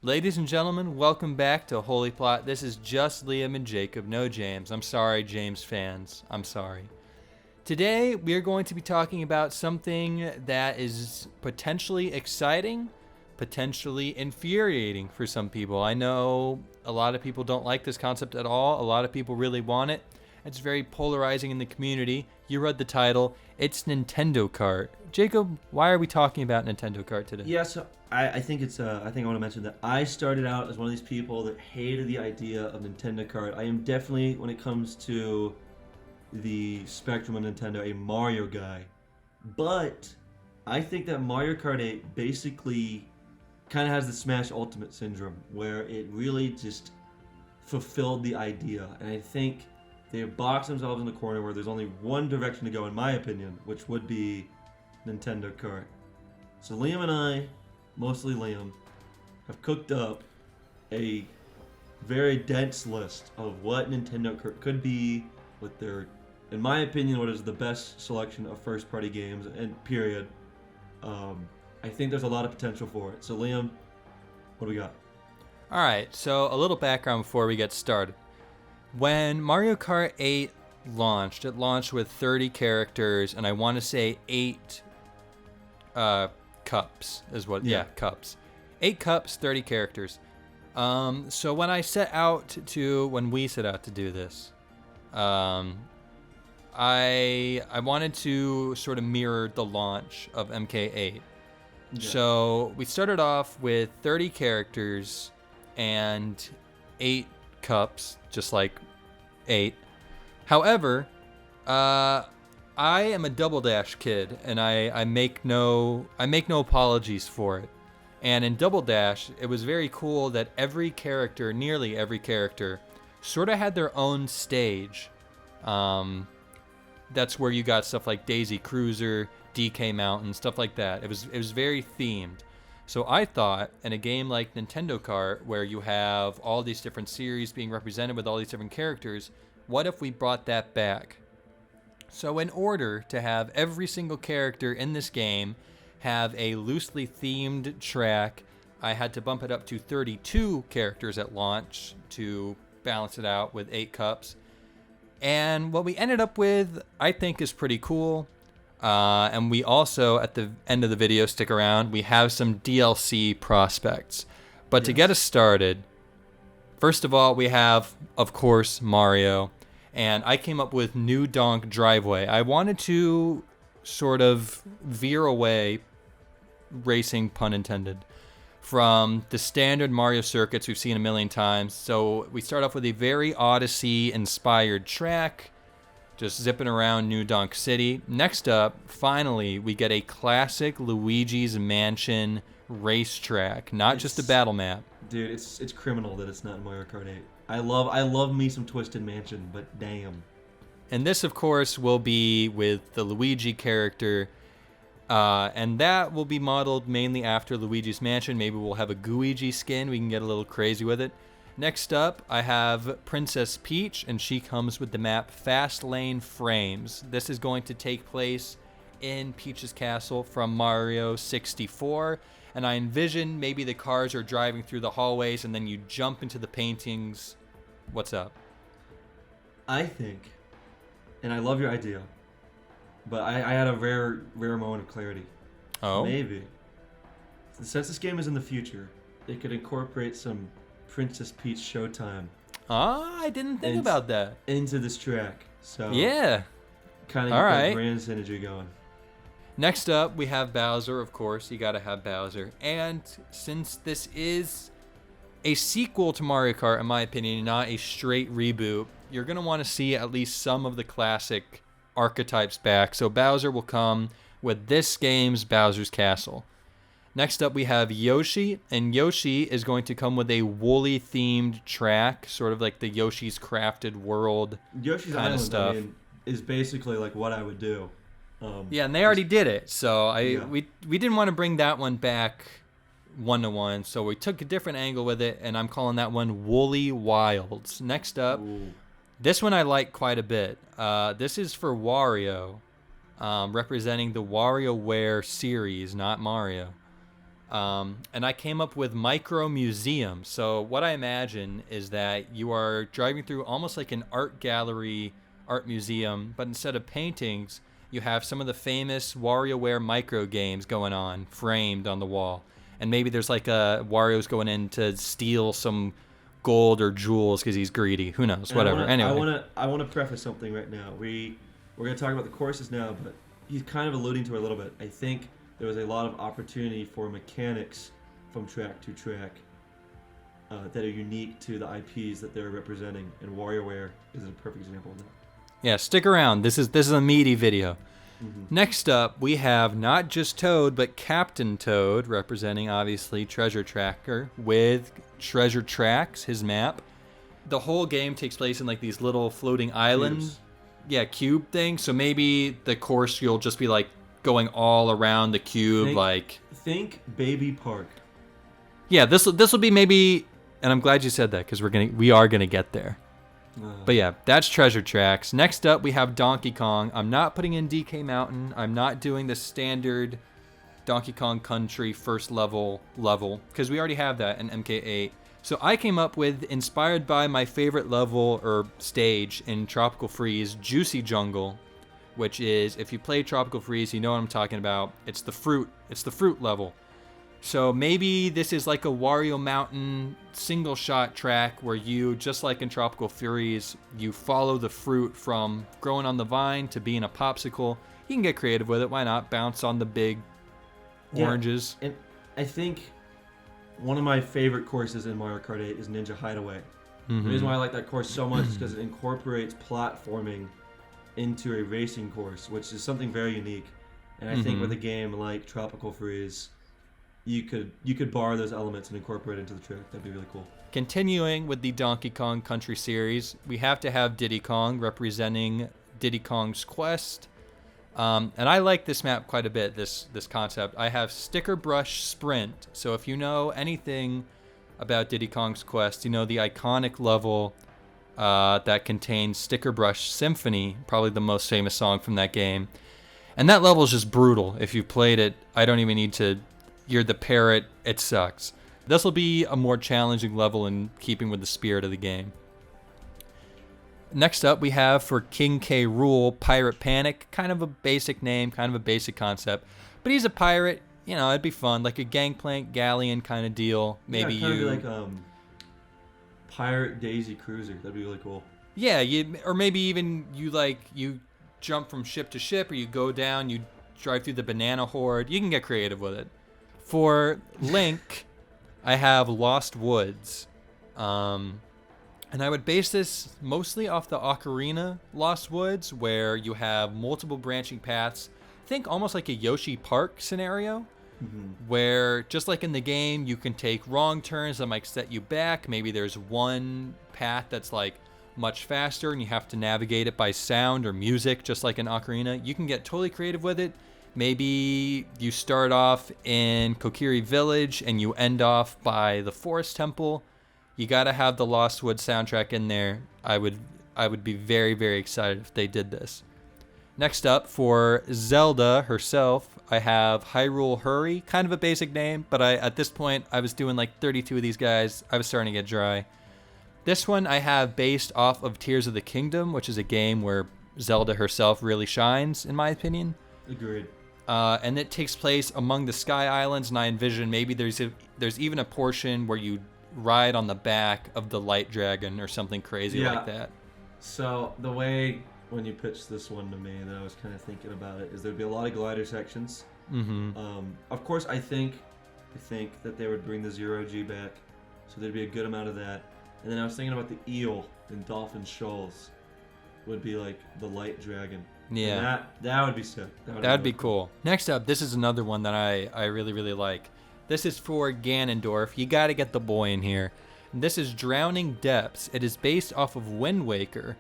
Ladies and gentlemen, welcome back to Holy Plot. This is just Liam and Jacob, no James. I'm sorry, James fans. I'm sorry. Today, we are going to be talking about something that is potentially exciting, potentially infuriating for some people. I know a lot of people don't like this concept at all. A lot of people really want it. It's very polarizing in the community. You read the title. It's Nintendo Kart. Jacob, why are we talking about Nintendo Kart today? Yeah, so I think I want to mention that I started out as one of these people that hated the idea of Nintendo Kart. I am definitely, when it comes to the spectrum of Nintendo, a Mario guy. But I think that Mario Kart 8 basically kind of has the Smash Ultimate syndrome, where it really just fulfilled the idea. And I think they boxed themselves in the corner where there's only one direction to go, in my opinion, which would be Nintendo Kart. So Liam and I, mostly Liam, have cooked up a very dense list of what Nintendo Kart could be with their, in my opinion, what is the best selection of first-party games, and period. I think there's a lot of potential for it. So Liam, what do we got? All right, so a little background before we get started. When Mario Kart 8 launched, it launched with 30 characters, and I want to say 8 cups is what, cups. 8 cups, 30 characters. So when we set out to do this, I wanted to sort of mirror the launch of MK8. Yeah. So we started off with 30 characters and 8 cups, just like 8. However, I am a Double Dash kid, and I make no apologies for it. And in Double Dash, it was very cool that nearly every character, sort of had their own stage. That's where you got stuff like Daisy Cruiser, DK Mountain, stuff like that. It was very themed. So I thought in a game like Nintendo Kart, where you have all these different series being represented with all these different characters, what if we brought that back? So in order to have every single character in this game have a loosely themed track, I had to bump it up to 32 characters at launch to balance it out with 8 cups. And what we ended up with, I think, is pretty cool. And we also, at the end of the video, stick around, we have some DLC prospects. But to get us started, first of all, we have, of course, Mario. And I came up with New Donk Driveway. I wanted to sort of veer away, racing pun intended, from the standard Mario circuits we've seen a million times. So we start off with a very Odyssey-inspired track, just zipping around New Donk City. Next up, finally, we get a classic Luigi's Mansion racetrack, not just a battle map. Dude, it's criminal that it's not in Mario Kart 8. I love me some Twisted Mansion, but damn. And this, of course, will be with the Luigi character, and that will be modeled mainly after Luigi's Mansion. Maybe we'll have a Gooigi skin. We can get a little crazy with it. Next up, I have Princess Peach, and she comes with the map Fast Lane Frames. This is going to take place in Peach's Castle from Mario 64. And I envision maybe the cars are driving through the hallways and then you jump into the paintings. What's up? I think, and I love your idea, but I had a rare moment of clarity. Oh? Maybe, since this game is in the future, they could incorporate some Princess Peach Showtime. I didn't think about that. Into this track. So yeah. Kind of get that grand synergy going. Next up, we have Bowser, of course. You gotta have Bowser. And since this is a sequel to Mario Kart, in my opinion, not a straight reboot, you're gonna want to see at least some of the classic archetypes back. So Bowser will come with this game's Bowser's Castle. Next up, we have Yoshi, and Yoshi is going to come with a woolly-themed track, sort of like the Yoshi's Crafted World Yoshi's kind of Island, stuff. I mean, is basically like what I would do. Yeah, and they already did it, so we didn't want to bring that one back one-to-one, so we took a different angle with it, and I'm calling that one Woolly Wilds. Next up, this one I like quite a bit. This is for Wario, representing the WarioWare series, not Mario. And I came up with Micro Museum. So what I imagine is that you are driving through almost like an art gallery, art museum, but instead of paintings, you have some of the famous WarioWare micro games going on, framed on the wall. And maybe there's like a Wario's going in to steal some gold or jewels because he's greedy. Who knows? And Whatever. Anyway. I wanna preface something right now. We're gonna talk about the courses now, but he's kind of alluding to it a little bit. I think there was a lot of opportunity for mechanics from track to track that are unique to the IPs that they're representing, and WarioWare is a perfect example of that. Yeah, stick around. This is a meaty video. Next up, we have not just Toad, but Captain Toad, representing obviously Treasure Tracker with Treasure Tracks, his map. The whole game takes place in like these little floating islands. Cubes. Yeah, cube thing. So maybe the course you'll just be like going all around the cube, Think Baby Park. Yeah, this will be maybe, and I'm glad you said that because we are gonna get there. But yeah, that's Treasure Tracks. Next up, we have Donkey Kong. I'm not putting in DK Mountain. I'm not doing the standard Donkey Kong Country first level because we already have that in MK8. So I came up with, inspired by my favorite level or stage in Tropical Freeze, Juicy Jungle, which is, if you play Tropical Freeze, you know what I'm talking about. It's the fruit level. So maybe this is like a Wario Mountain single shot track where you, just like in Tropical Freeze, you follow the fruit from growing on the vine to being a popsicle. You can get creative with it. Why not? Bounce on the big oranges. And I think one of my favorite courses in Mario Kart 8 is Ninja Hideaway. The reason why I like that course so much is because it incorporates platforming into a racing course, which is something very unique. And I think with a game like Tropical Freeze, you could borrow those elements and incorporate it into the track. That'd be really cool. Continuing with the Donkey Kong Country series, we have to have Diddy Kong representing Diddy Kong's Quest. And I like this map quite a bit, this concept. I have Sticker Brush Sprint. So if you know anything about Diddy Kong's Quest, you know the iconic level that contains Sticker Brush Symphony, probably the most famous song from that game. And that level is just brutal. If you've played it, I don't even need to... You're the parrot, it sucks. This will be a more challenging level in keeping with the spirit of the game. Next up, we have for King K. Rool, Pirate Panic. Kind of a basic name, kind of a basic concept. But he's a pirate, you know, it'd be fun. Like a gangplank, galleon kind of deal. Maybe yeah, kind of like Pirate Daisy Cruiser. That'd be really cool. Yeah, or maybe even you jump from ship to ship, or you go down, you drive through the banana horde. You can get creative with it. For Link, I have Lost Woods. And I would base this mostly off the Ocarina Lost Woods, where you have multiple branching paths. Think almost like a Yoshi Park scenario, where just like in the game, you can take wrong turns that might set you back. Maybe there's one path that's like much faster and you have to navigate it by sound or music, just like in Ocarina. You can get totally creative with it. Maybe you start off in Kokiri Village and you end off by the Forest Temple. You gotta have the Lost Woods soundtrack in there. I would be very, very excited if they did this. Next up, for Zelda herself, I have Hyrule Hurry. Kind of a basic name, but at this point, I was doing like 32 of these guys. I was starting to get dry. This one I have based off of Tears of the Kingdom, which is a game where Zelda herself really shines, in my opinion. Agreed. And it takes place among the Sky Islands, and I envision maybe there's even a portion where you ride on the back of the Light Dragon or something crazy like that. So the way when you pitched this one to me that I was kind of thinking about it is there'd be a lot of glider sections. Of course, I think that they would bring the Zero-G back, so there'd be a good amount of that. And then I was thinking about the eel in Dolphin Shoals would be like the Light Dragon. Yeah. And that would be sick. That'd be cool. Next up, this is another one that I really, really like. This is for Ganondorf. You gotta get the boy in here. And this is Drowning Depths. It is based off of Wind Waker.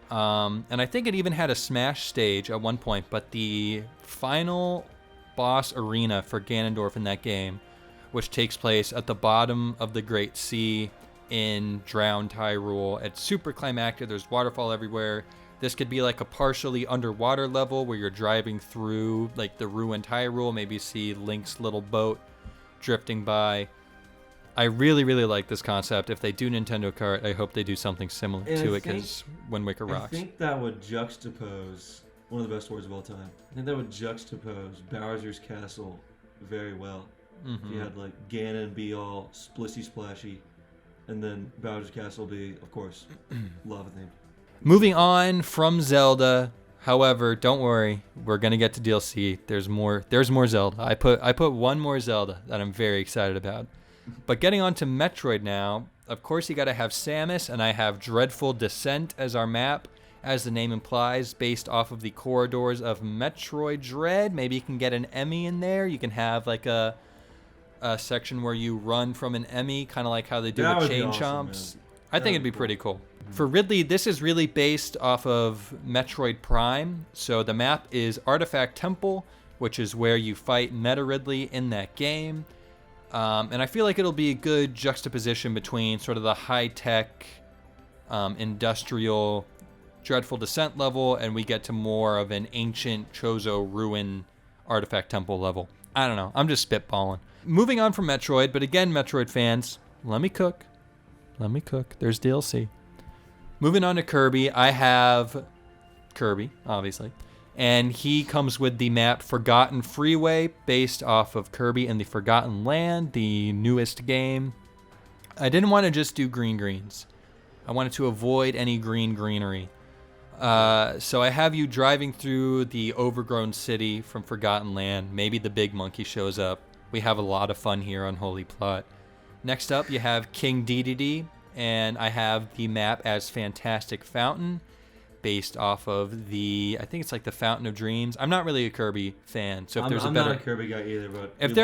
And I think it even had a Smash stage at one point, but the final boss arena for Ganondorf in that game, which takes place at the bottom of the Great Sea in Drowned Hyrule. It's super climactic. There's waterfall everywhere. This could be like a partially underwater level where you're driving through like the ruined Hyrule. Maybe you see Link's little boat drifting by. I really, really like this concept. If they do Nintendo Kart, I hope they do something similar to it, because Wind Waker rocks. I think that would juxtapose one of the best stories of all time. I think that would juxtapose Bowser's Castle very well. If you had like Ganon be all splissy splashy, and then Bowser's Castle be, of course, lava themed. Moving on from Zelda, however, don't worry, we're gonna get to DLC. There's more Zelda. I put one more Zelda that I'm very excited about. But getting on to Metroid now, of course you gotta have Samus, and I have Dreadful Descent as our map, as the name implies, based off of the corridors of Metroid Dread. Maybe you can get an Emmy in there. You can have like a section where you run from an Emmy, kind of like how they do with Chain Chomps. I think it'd be pretty cool. For Ridley, this is really based off of Metroid Prime. So the map is Artifact Temple, which is where you fight Meta Ridley in that game. And I feel like it'll be a good juxtaposition between sort of the high-tech, industrial, Dreadful Descent level, and we get to more of an ancient Chozo ruin Artifact Temple level. I don't know. I'm just spitballing. Moving on from Metroid, but again, Metroid fans, let me cook. There's DLC. Moving on to Kirby, I have Kirby, obviously. And he comes with the map Forgotten Freeway, based off of Kirby and the Forgotten Land, the newest game. I didn't want to just do greens. I wanted to avoid any greenery. So I have you driving through the overgrown city from Forgotten Land. Maybe the big monkey shows up. We have a lot of fun here on Holy Plot. Next up, you have King Dedede, and I have the map as Fantastic Fountain, based off of I think it's like the Fountain of Dreams. I'm not really a Kirby fan, so if there's I'm not a Kirby guy either, but if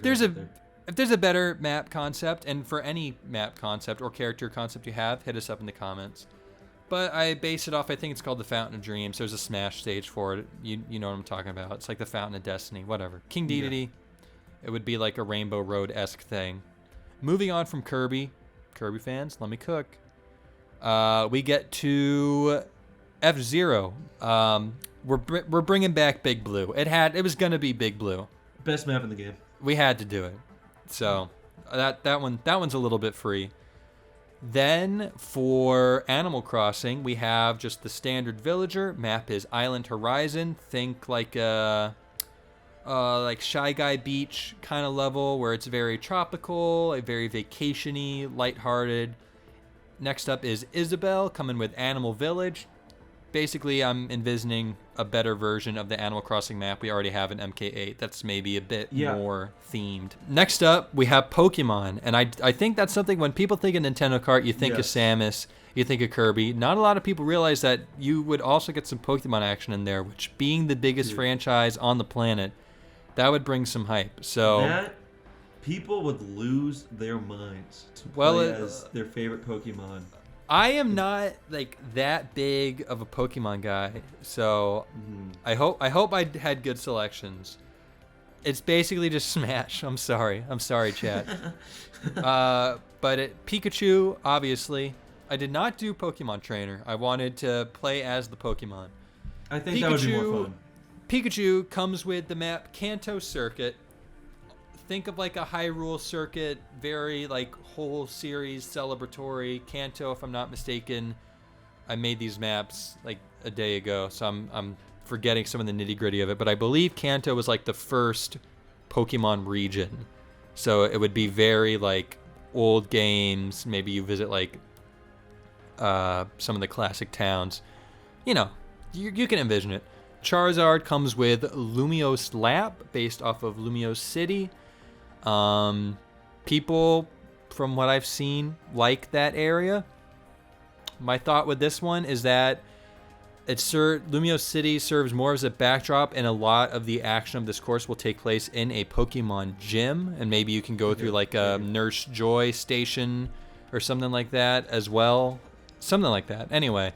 there's a better map concept, and for any map concept or character concept you have, hit us up in the comments. But I base it off, I think it's called the Fountain of Dreams. There's a Smash stage for it. You know what I'm talking about. It's like the Fountain of Destiny, whatever. King Dedede, it would be like a Rainbow Road-esque thing. Moving on from Kirby fans, let me cook. We get to F-Zero. We're bringing back Big Blue. It was gonna be Big Blue. Best map in the game. We had to do it. So that one's a little bit free. Then for Animal Crossing, we have just the standard villager. Map is Island Horizon. Think like like Shy Guy Beach kind of level, where it's very tropical, a very vacation-y, lighthearted. Next up is Isabelle, coming with Animal Village. Basically, I'm envisioning a better version of the Animal Crossing map we already have in MK8. That's maybe a bit more themed. Next up, we have Pokemon. And I think that's something, when people think of Nintendo Kart, you think of Samus, you think of Kirby. Not a lot of people realize that you would also get some Pokemon action in there, which, being the biggest franchise on the planet, that would bring some hype. So people would lose their minds to play as their favorite Pokemon. I am not like that big of a Pokemon guy, so I hope I had good selections. It's basically just Smash. I'm sorry, chat. But Pikachu, obviously. I did not do Pokemon Trainer. I wanted to play as the Pokemon. I think that would be more fun. Pikachu comes with the map Kanto Circuit. Think of like a Hyrule Circuit, very like whole series celebratory. Kanto, if I'm not mistaken. I made these maps like a day ago, so I'm forgetting some of the nitty gritty of it. But I believe Kanto was like the first Pokemon region, so it would be very like old games. Maybe you visit like some of the classic towns. You know, you can envision it. Charizard comes with Lumiose Lab, based off of Lumiose City. People, from what I've seen, like that area. My thought with this one is that Lumiose City serves more as a backdrop, and a lot of the action of this course will take place in a Pokemon gym, and maybe you can go through like a Nurse Joy station or something like that as well. Something like that. Anyway,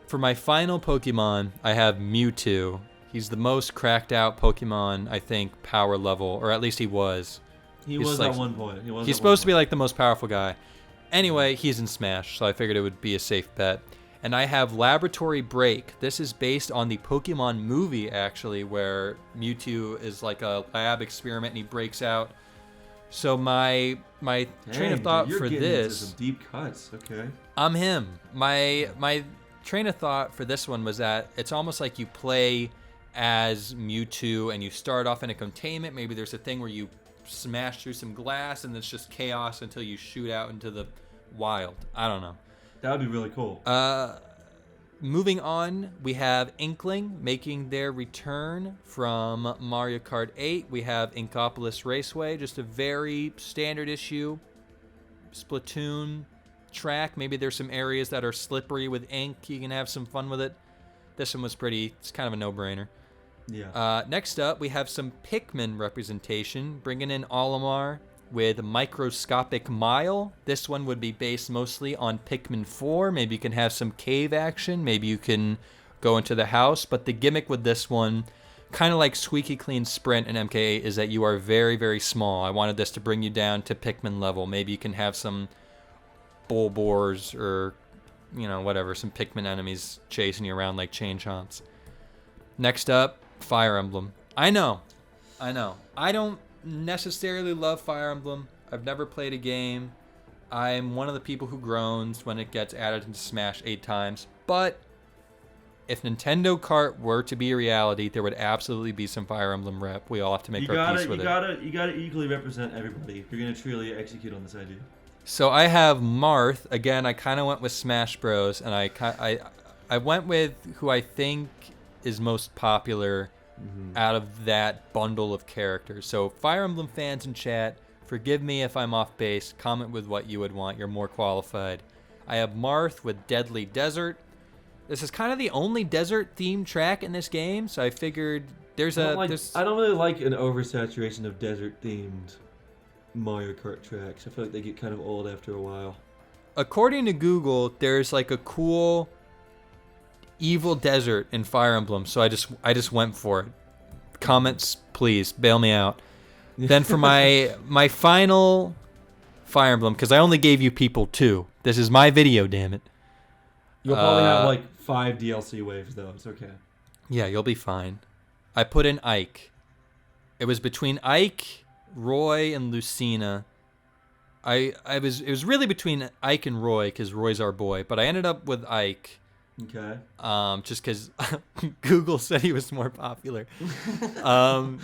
for my final Pokemon, I have Mewtwo. He's the most cracked out Pokemon, I think, power level, or at least he was. He was at one point. He's supposed to be like the most powerful guy. Anyway, he's in Smash, so I figured it would be a safe bet. And I have Laboratory Break. This is based on the Pokemon movie, actually, where Mewtwo is like a lab experiment and he breaks out So my train of Dang, thought dude, you're for getting into this, some deep cuts. Okay. I'm him. My train of thought for this one was that it's almost like you play as Mewtwo and you start off in a containment. Maybe there's a thing where you smash through some glass and it's just chaos until you shoot out into the wild. I don't know. That would be really cool. Moving on, we have Inkling making their return from Mario Kart 8. We have Inkopolis Raceway, just a very standard issue Splatoon track. Maybe there's some areas that are slippery with ink. You can have some fun with it. This one was it's kind of a no-brainer. Yeah. Next up, we have some Pikmin representation, bringing in Olimar with Microscopic Mile. This one would be based mostly on Pikmin 4. Maybe you can have some cave action. Maybe you can go into the house. But the gimmick with this one, kind of like Squeaky Clean Sprint and MK8, is that you are very, very small. I wanted this to bring you down to Pikmin level. Maybe you can have some Bulbors or, whatever, some Pikmin enemies chasing you around like Chain Chomps. Next up, Fire Emblem. I know. I don't necessarily love Fire Emblem. I've never played a game. I'm one of the people who groans when it gets added into Smash 8 times. But if Nintendo Kart were to be a reality, there would absolutely be some Fire Emblem rep. We all have to make our peace with it. You gotta equally represent everybody if you're gonna truly execute on this idea. So I have Marth. Again, I kind of went with Smash Bros. And I went with who I think is most popular out of that bundle of characters. So Fire Emblem fans in chat, forgive me if I'm off base. Comment with what you would want. You're more qualified. I have Marth with Deadly Desert. This is kind of the only desert-themed track in this game, so I figured I don't really like an oversaturation of desert-themed Mario Kart tracks. I feel like they get kind of old after a while. According to Google, there's like a cool evil desert in Fire Emblem, so I just went for it. Comments, please bail me out. Then for my final Fire Emblem, because I only gave you people 2. This is my video, damn it. You'll probably have like 5 DLC waves though. It's okay. Yeah, you'll be fine. I put in Ike. It was between Ike, Roy, and Lucina. It was really between Ike and Roy because Roy's our boy, but I ended up with Ike. Okay. Just because Google said he was more popular. And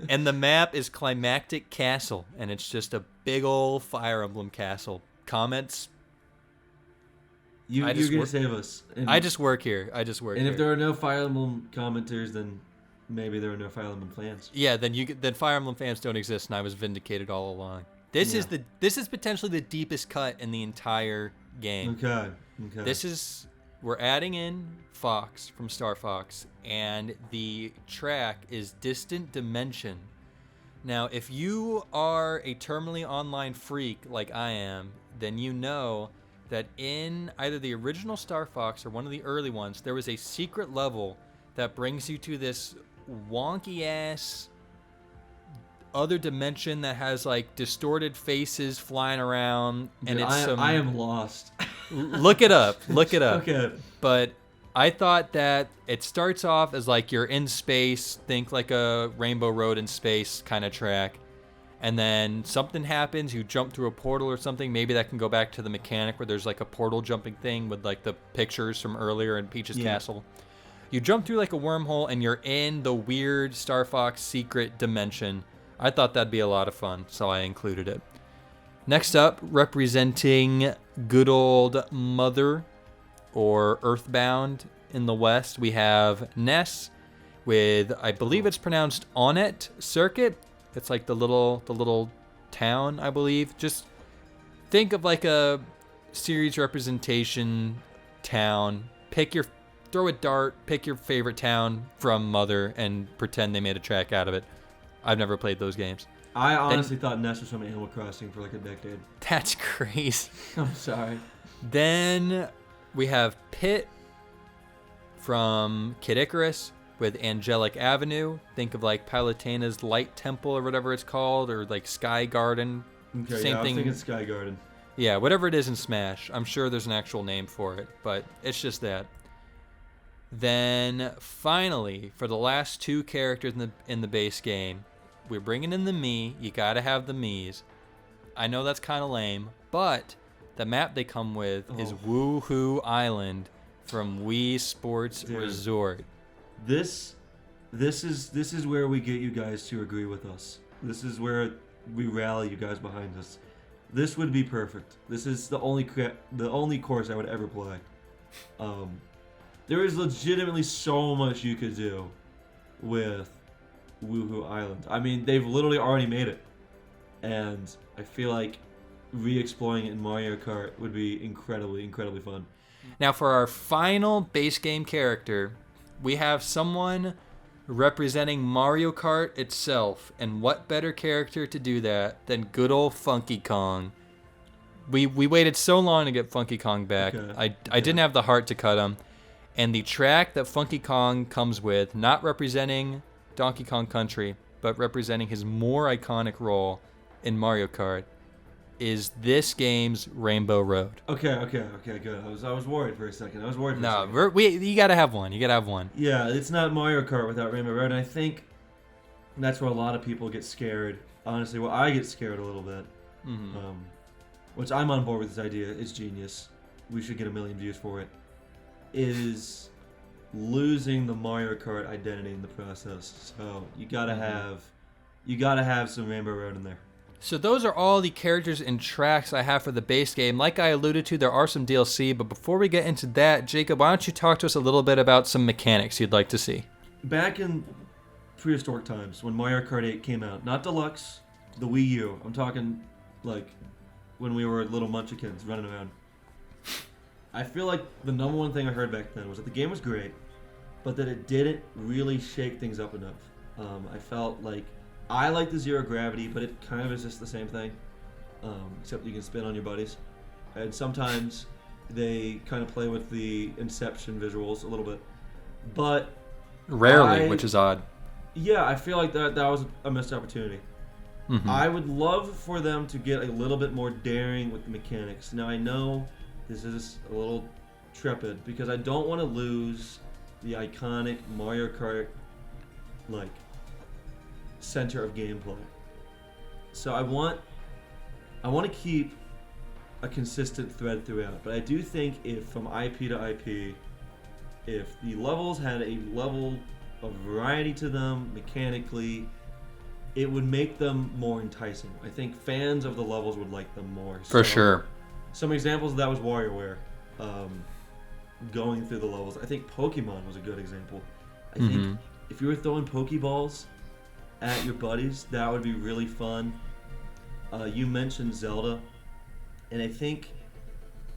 the map is Climactic Castle, and it's just a big old Fire Emblem castle. Comments? You're going to save us. I just work here. And if there are no Fire Emblem commenters, then maybe there are no Fire Emblem fans. Yeah, then Fire Emblem fans don't exist, and I was vindicated all along. This is potentially the deepest cut in the entire game. Okay. We're adding in Fox from Star Fox, and the track is Distant Dimension. Now, if you are a terminally online freak like I am, then you know that in either the original Star Fox or one of the early ones, there was a secret level that brings you to this wonky-ass other dimension that has like distorted faces flying around, and dude, I am lost. Look it up. Okay. But I thought that it starts off as like you're in space, think like a Rainbow Road in space kind of track, and then something happens, you jump through a portal or something. Maybe that can go back to the mechanic where there's like a portal jumping thing with like the pictures from earlier in Peach's Castle. You jump through like a wormhole and you're in the weird Star Fox secret dimension. I thought that'd be a lot of fun, so I included it. Next up, representing good old Mother or Earthbound in the West, we have Ness with, I believe it's pronounced Onnet Circuit. It's like the little town, I believe. Just think of like a series representation town. Throw a dart, pick your favorite town from Mother, and pretend they made a track out of it. I've never played those games. I honestly thought Ness was from Animal Crossing for like a decade. That's crazy. I'm sorry. Then we have Pit from Kid Icarus with Angelic Avenue. Think of like Palutena's Light Temple or whatever it's called, or like Sky Garden. Okay, Same I was thing. thinking Sky Garden. Yeah, whatever it is in Smash. I'm sure there's an actual name for it, but it's just that. Then finally, for the last 2 characters in the base game, we're bringing in the Mii. You gotta have the Miis. I know that's kind of lame, but the map they come with is Oh. Woohoo Island from Wii Sports Dude. Resort. This is where we get you guys to agree with us. This is where we rally you guys behind us. This would be perfect. This is the only course I would ever play. There is legitimately so much you could do with Woohoo Island. I mean, they've literally already made it, and I feel like re-exploring it in Mario Kart would be incredibly fun. Now, for our final base game character, we have someone representing Mario Kart itself, and what better character to do that than good old Funky Kong? We waited so long to get Funky Kong back. Okay. I didn't have the heart to cut him, and the track that Funky Kong comes with, not representing Donkey Kong Country, but representing his more iconic role in Mario Kart, is this game's Rainbow Road. Okay, good. I was worried for a second. No, you gotta have one. Yeah, it's not Mario Kart without Rainbow Road, and I think that's where a lot of people get scared. Honestly, well, I get scared a little bit. Mm-hmm. Which I'm on board with this idea. It's genius. We should get 1 million views for it. Is losing the Mario Kart identity in the process. So you gotta have some Rainbow Road in there. So those are all the characters and tracks I have for the base game. Like I alluded to, there are some DLC, but before we get into that, Jacob, why don't you talk to us a little bit about some mechanics you'd like to see? Back in prehistoric times, when Mario Kart 8 came out, not Deluxe, the Wii U, I'm talking like when we were little munchkins running around, I feel like the number one thing I heard back then was that the game was great, but that it didn't really shake things up enough. I felt like I like the zero gravity, but it kind of is just the same thing, except you can spin on your buddies. And sometimes they kind of play with the Inception visuals a little bit. But rarely, which is odd. Yeah, I feel like that was a missed opportunity. Mm-hmm. I would love for them to get a little bit more daring with the mechanics. Now, I know this is a little trepid because I don't want to lose the iconic Mario Kart, like, center of gameplay. So I want to keep a consistent thread throughout, but I do think if from IP to IP, if the levels had a level of variety to them mechanically, it would make them more enticing. I think fans of the levels would like them more. For sure. Some examples of that was WarioWare, going through the levels. I think Pokemon was a good example. I think if you were throwing Pokeballs at your buddies, that would be really fun. You mentioned Zelda, and I think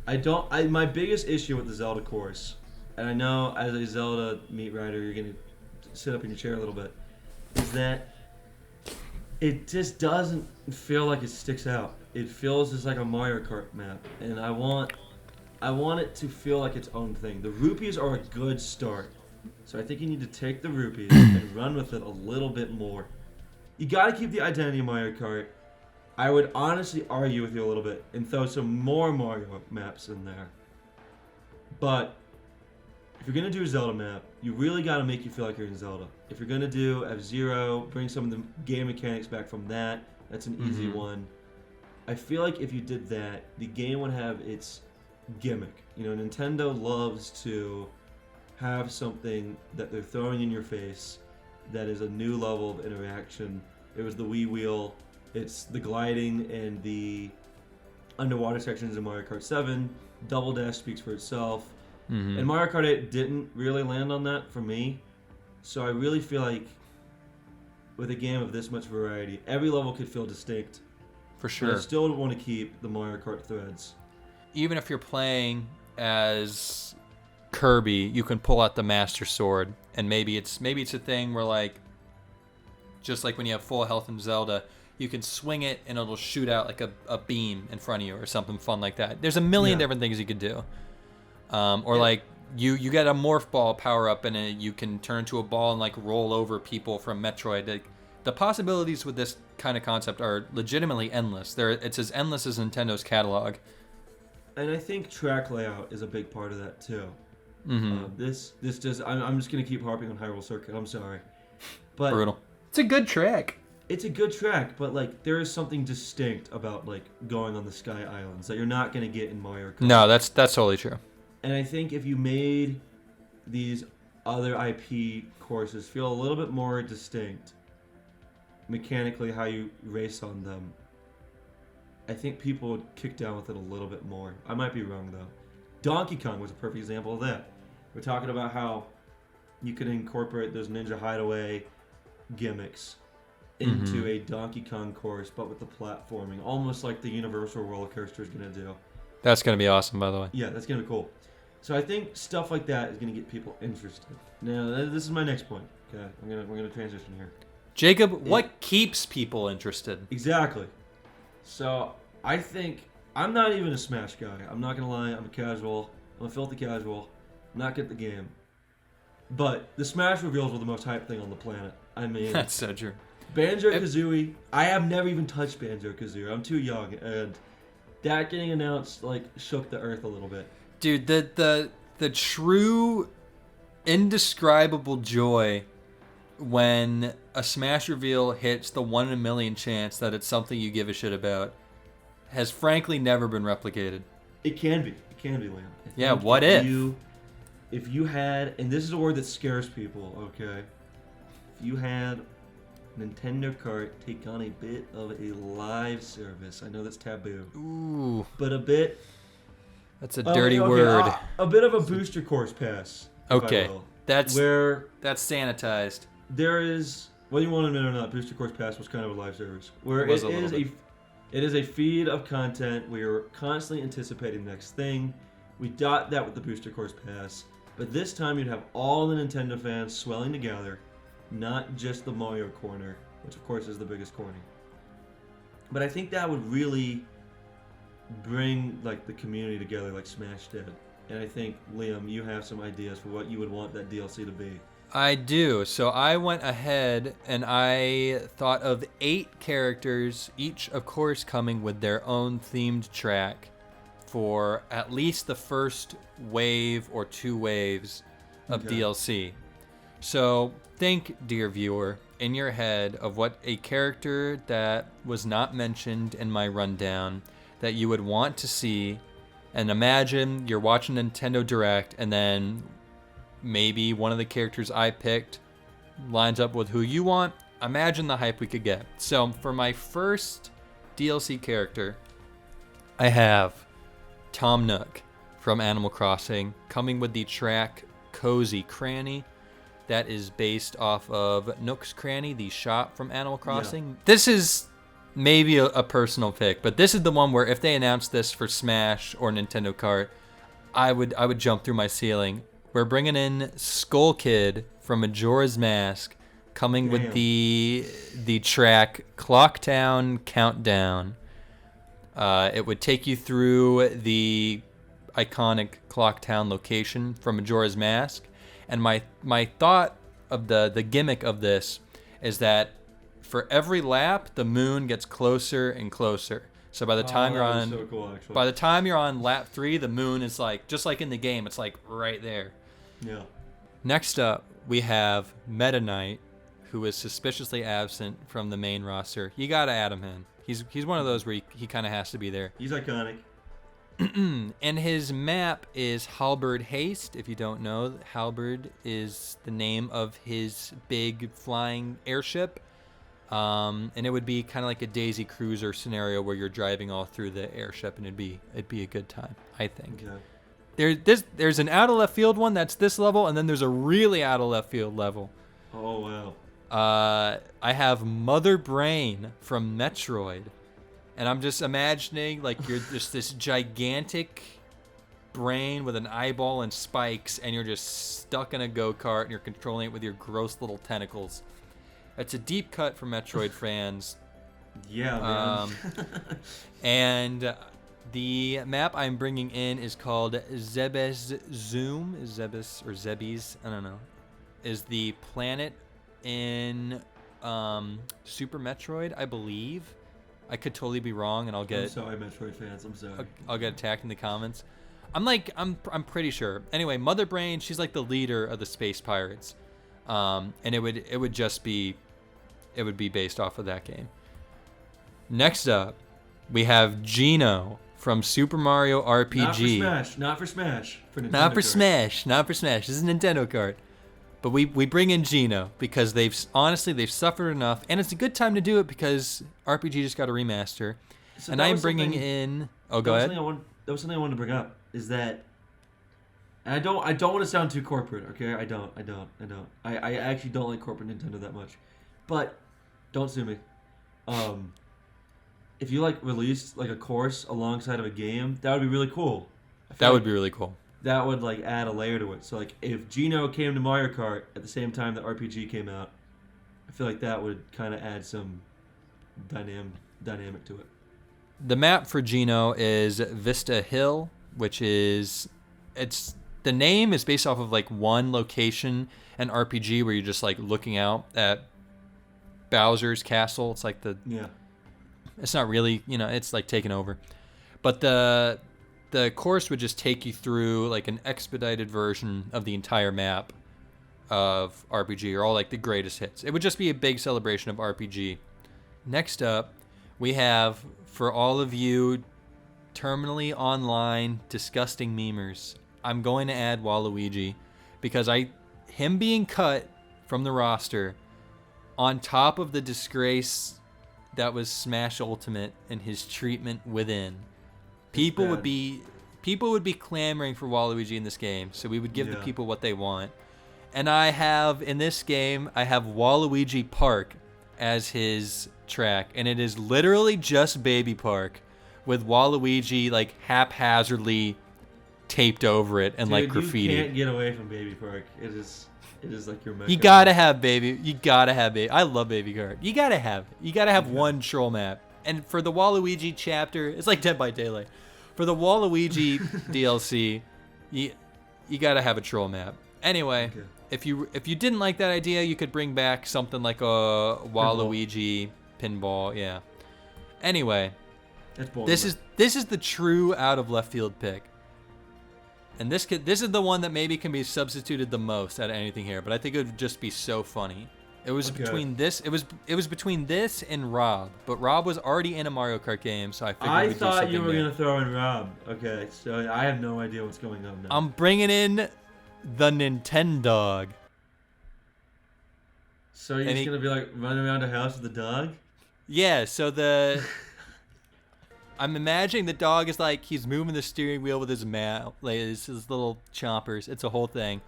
my biggest issue with the Zelda course, and I know as a Zelda meat rider you're gonna sit up in your chair a little bit, is that it just doesn't feel like it sticks out. It feels just like a Mario Kart map, and I want it to feel like its own thing. The rupees are a good start, so I think you need to take the rupees and run with it a little bit more. You gotta keep the identity of Mario Kart. I would honestly argue with you a little bit and throw some more Mario maps in there. But if you're gonna do a Zelda map, you really gotta make you feel like you're in Zelda. If you're gonna do F-Zero, bring some of the game mechanics back from that. That's an easy one. I feel like if you did that, the game would have its gimmick. You know, Nintendo loves to have something that they're throwing in your face that is a new level of interaction. It was the Wii Wheel. It's the gliding and the underwater sections in Mario Kart 7. Double Dash speaks for itself. And Mario Kart 8 didn't really land on that for me. So I really feel like with a game of this much variety, every level could feel distinct. For sure. But I still want to keep the Mario Kart threads. Even if you're playing as Kirby, you can pull out the Master Sword, and maybe it's a thing where, like, just like when you have full health in Zelda, you can swing it and it'll shoot out like a beam in front of you or something fun like that. There's a million different things you could do. Like you get a morph ball power up and you can turn into a ball and like roll over people from Metroid. Like, the possibilities with this kind of concept are legitimately endless. It's as endless as Nintendo's catalog. And I think track layout is a big part of that too. This just I'm just gonna keep harping on Hyrule Circuit. I'm sorry, but brutal. It's a good track. it's a good track, but like there is something distinct about like going on the Sky Islands that you're not gonna get in Mario Kart. No, that's totally true. And I think if you made these other IP courses feel a little bit more distinct mechanically, how you race on them, I think people would kick down with it a little bit more. I might be wrong though. Donkey Kong was a perfect example of that. We're talking about how you could incorporate those Ninja Hideaway gimmicks into a Donkey Kong course, but with the platforming, almost like the Universal roller coaster is going to do. That's going to be awesome, by the way. Yeah, that's going to be cool. So I think stuff like that is going to get people interested. Now, this is my next point. Okay, we're gonna transition here. Jacob, what keeps people interested? Exactly. So I think I'm not even a Smash guy. I'm not gonna lie. I'm a casual. I'm a filthy casual. I'm not good at the game. But the Smash reveals were the most hyped thing on the planet. I mean, That's so true. Banjo-Kazooie. I have never even touched Banjo-Kazooie. I'm too young, and that getting announced like shook the earth a little bit. Dude, the true indescribable joy when a Smash reveal hits the 1 in a million chance that it's something you give a shit about has frankly never been replicated. It can be. It can be, Liam. Yeah, what if? If you had, and this is a word that scares people, okay? If you had Nintendo Kart take on a bit of a live service, I know that's taboo. Ooh. But a bit... That's a dirty word. A bit of a booster course pass. Okay. That's sanitized. sanitized. There is, whether you want to admit it or not, Booster Course Pass was kind of a live service. Where It was a little bit. it is a feed of content. We are constantly anticipating the next thing. We dot that with the Booster Course Pass. But this time you'd have all the Nintendo fans swelling together, not just the Mario corner, which of course is the biggest corner. But I think that would really bring like the community together like Smash did. And I think, Liam, you have some ideas for what you would want that DLC to be. I do. So I went ahead and I thought of 8 characters, each of course coming with their own themed track for at least the first wave or 2 waves of DLC. So think, dear viewer, in your head of what a character that was not mentioned in my rundown that you would want to see, and imagine you're watching Nintendo Direct and then maybe one of the characters I picked lines up with who you want. Imagine the hype we could get. So for my first DLC character, I have Tom Nook from Animal Crossing, coming with the track Cozy Cranny. That is based off of Nook's Cranny, the shop from Animal Crossing. Yeah. This is maybe a personal pick, but this is the one where if they announced this for Smash or Nintendo Kart, I would jump through my ceiling. We're bringing in Skull Kid from Majora's Mask, coming with the track Clocktown Countdown. It would take you through the iconic Clocktown location from Majora's Mask. And my thought of the gimmick of this is that for every lap, the moon gets closer and closer. So by the time by the time you're on lap 3, the moon is like, just like in the game, it's like right there. Yeah. Next up, we have Meta Knight, who is suspiciously absent from the main roster. You gotta add him in. He's one of those where he kind of has to be there. He's iconic. And his map is Halberd Haste. If you don't know, Halberd is the name of his big flying airship. And it would be kind of like a Daisy Cruiser scenario where you're driving all through the airship, and it'd be a good time, I think. Okay. There's an out of left field one that's this level, and then there's a really out of left field level. Oh wow. I have Mother Brain from Metroid, and I'm just imagining like you're just this gigantic brain with an eyeball and spikes, and you're just stuck in a go-kart, and you're controlling it with your gross little tentacles. It's a deep cut for Metroid fans. Yeah, man. And the map I'm bringing in is called Zebes Zoom. Zebes or Zebes, I don't know. Is the planet in Super Metroid, I believe. I could totally be wrong, and I'm sorry, Metroid fans. I'm sorry. I'll get attacked in the comments. I'm pretty sure. Anyway, Mother Brain, she's like the leader of the space pirates. And it would just be it would be based off of that game. Next up, we have Geno from Super Mario RPG. Not for Smash. Not for Smash. For Nintendo Not for Kart. Smash. Not for Smash. This is Nintendo Kart. But we bring in Geno because they've suffered enough, and it's a good time to do it because RPG just got a remaster. So and I'm bringing in. Oh, go ahead. That was something I wanted to bring up. Is that? And I don't want to sound too corporate. Okay, I don't. I actually don't like corporate Nintendo that much. But don't sue me. If you like released like a course alongside of a game, that would be really cool. That would be really cool. That would like add a layer to it. So like if Geno came to Mario Kart at the same time that RPG came out, I feel like that would kind of add some dynamic to it. The map for Geno is Vista Hill, which is the name is based off of like one location in RPG where you're just like looking out at Bowser's castle. It's like it's not really, it's like taken over. But the course would just take you through like an expedited version of the entire map of RPG, or all like the greatest hits. It would just be a big celebration of RPG. Next up, we have, for all of you terminally online disgusting memers, I'm going to add Waluigi because him being cut from the roster on top of the disgrace that was Smash Ultimate and his treatment within. People would be clamoring for Waluigi in this game, so we would give the people what they want. And in this game, I have Waluigi Park as his track, and it is literally just Baby Park with Waluigi like haphazardly taped over it and like graffiti. You can't get away from Baby Park. It is like your Mecca. You gotta have Baby. I love Baby Kart. You gotta have it. You gotta have one troll map. And for the Waluigi chapter, it's like Dead by Daylight. For the Waluigi DLC, you gotta have a troll map. Anyway, if you didn't like that idea, you could bring back something like a Waluigi pinball. Yeah. Anyway, this is the true out of left field pick. And this is the one that maybe can be substituted the most out of anything here, but I think it would just be so funny. It was between this. It was between this and Rob, but Rob was already in a Mario Kart game, so I figured we'd do something. I thought you were gonna throw in Rob. Okay, so I have no idea what's going on now. I'm bringing in the Nintendo dog. So you're just gonna be like running around the house with the dog? Yeah. So I'm imagining the dog is like he's moving the steering wheel with his mouth, like his little chompers. It's a whole thing.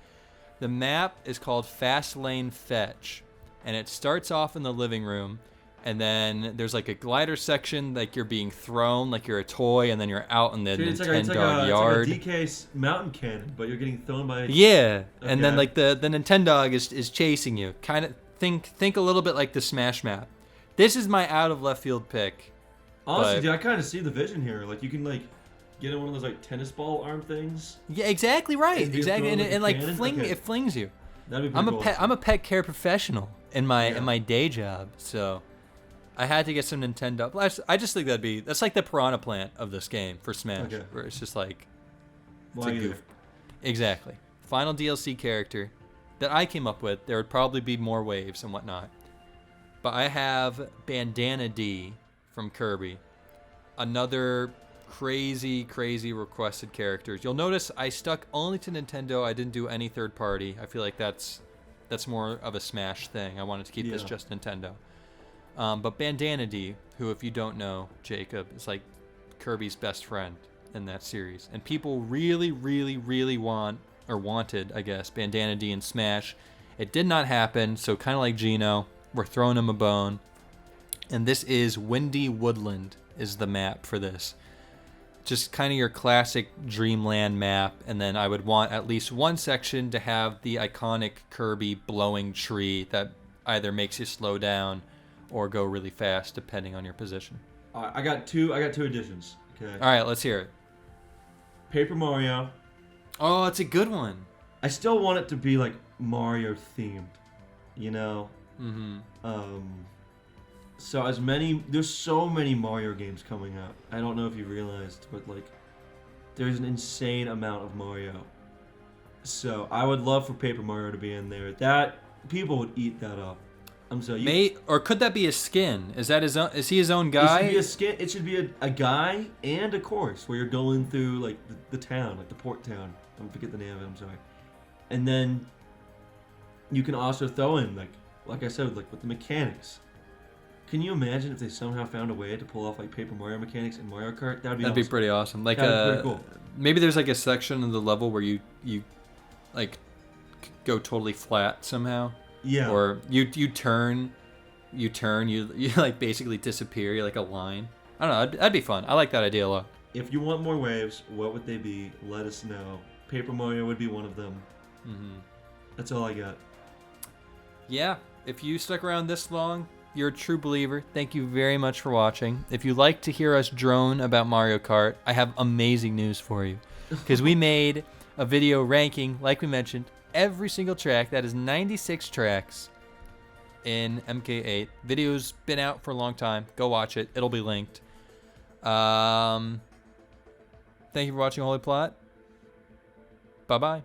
The map is called Fast Lane Fetch, and it starts off in the living room, and then there's like a glider section, like you're being thrown, like you're a toy, and then you're out in the Nintendo yard. It's like a DK mountain cannon, but you're getting thrown by. Yeah, okay. And then like the Nintendo dog is chasing you. Kind of think a little bit like the Smash map. This is my out of left field pick. Honestly, dude, I kind of see the vision here. Like you can like get in one of those like tennis ball arm things. Yeah, exactly right. Exactly, and like it flings you. That'd be pretty cool. I'm a pet care professional in my day job, so I had to get some Nintendo. I just think that's like the piranha plant of this game for Smash, where it's just like it's a goof. Exactly. Final DLC character that I came up with. There would probably be more waves and whatnot, but I have Bandana D from Kirby, another crazy requested characters. You'll notice I stuck only to Nintendo. I didn't do any third party. I feel like that's more of a Smash thing. I wanted to keep this just Nintendo. But Bandana D, who if you don't know, Jacob, is like Kirby's best friend in that series, and people really wanted, I guess, Bandana D in Smash. It did not happen, so kind of like Geno, we're throwing him a bone. And this is Windy Woodland is the map for this. Just kind of your classic Dreamland map, and then I would want at least one section to have the iconic Kirby blowing tree that either makes you slow down or go really fast depending on your position. I got two additions. Okay. All right, let's hear it. Paper Mario. Oh, it's a good one. I still want it to be like Mario themed, you know. So there's so many Mario games coming out. I don't know if you realized, but like, there's an insane amount of Mario. So I would love for Paper Mario to be in there. That people would eat that up. I'm sorry. Or could that be a skin? Is that his own? Is he his own It guy? should be a skin. It should be a guy and a course where you're going through like the town, like the port town. I forget the name of it. I'm sorry. And then you can also throw in like I said, like with the mechanics. Can you imagine if they somehow found a way to pull off like Paper Mario mechanics in Mario Kart? That'd be That'd be awesome. pretty awesome. Like That'd be pretty cool. maybe there's like a section of the level where you like go totally flat somehow. Yeah. Or you turn, you like basically disappear. You're like a line. I don't know. That'd be fun. I like that idea a lot. If you want more waves, what would they be? Let us know. Paper Mario would be one of them. Mm-hmm. That's all I got. Yeah. If you stuck around this long, you're a true believer. Thank you very much for watching. If you'd like to hear us drone about Mario Kart, I have amazing news for you. Because we made a video ranking, like we mentioned, every single track. That is 96 tracks in MK8. Video's been out for a long time. Go watch it. It'll be linked. Thank you for watching Holy Plot. Bye-bye.